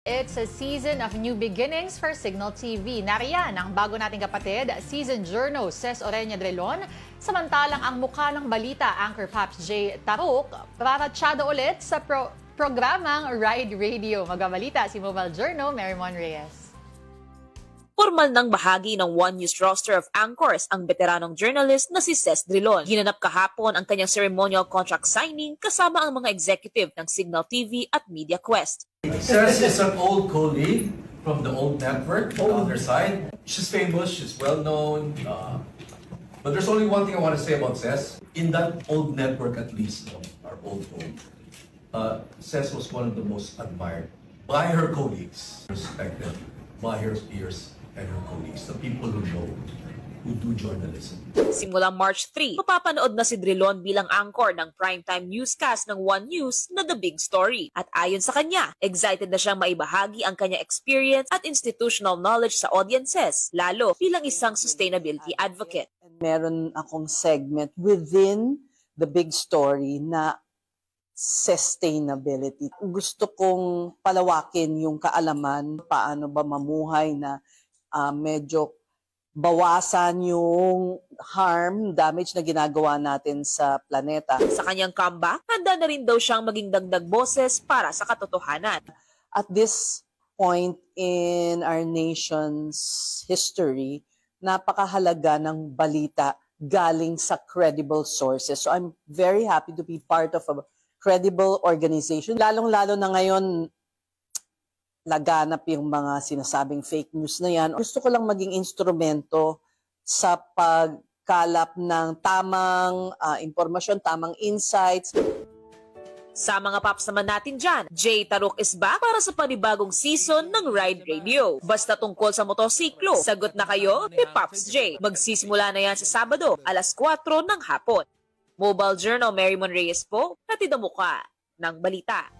It's a season of new beginnings for Signal TV. Nariyan ang bago nating kapatid, season journo, Ces Orenia Drilon. Samantalang ang mukha ng balita, Anchor Pops J. Taruk, raratsyado ulit sa programang Ride Radio. Magbabalita si Mobile Journal, Marymon Reyes. Formal ng bahagi ng One News roster of anchors ang veteranong journalist na si Ces Drilon. Ginanap kahapon ang kanyang ceremonial contract signing kasama ang mga executive ng Signal TV at Media Quest. Ces is an old colleague from the old network, the other side. She's famous, she's well known. But there's only one thing I want to say about Ces. In that old network, at least, our old home, Ces was one of the most admired by her colleagues, respected by her peers and her colleagues, the people who know, who do journalism. Simulang March 3, mapapanood na si Drilon bilang anchor ng primetime newscast ng One News na The Big Story. At ayon sa kanya, excited na siyang maibahagi ang kanyang experience at institutional knowledge sa audiences, lalo bilang isang sustainability advocate. Meron akong segment within The Big Story na sustainability. Gusto kong palawakin yung kaalaman, paano ba mamuhay na medyo bawasan yung harm, damage na ginagawa natin sa planeta. Sa kanyang comeback, handa na rin daw siyang maging dagdag boses para sa katotohanan. At this point in our nation's history, napakahalaga ng balita galing sa credible sources. So I'm very happy to be part of a credible organization. Lalong-lalo na ngayon, laganap yung mga sinasabing fake news na yan. Gusto ko lang maging instrumento sa pagkalap ng tamang impormasyon, tamang insights. Sa mga paps naman natin dyan, J. Taruk is back para sa panibagong season ng Ride Radio. Basta tungkol sa motosiklo, sagot na kayo ni Pops J. Magsisimula na yan sa Sabado, alas 4 ng hapon. Mobile Journal, Marymon Reyes po, hatid ang muka ng balita.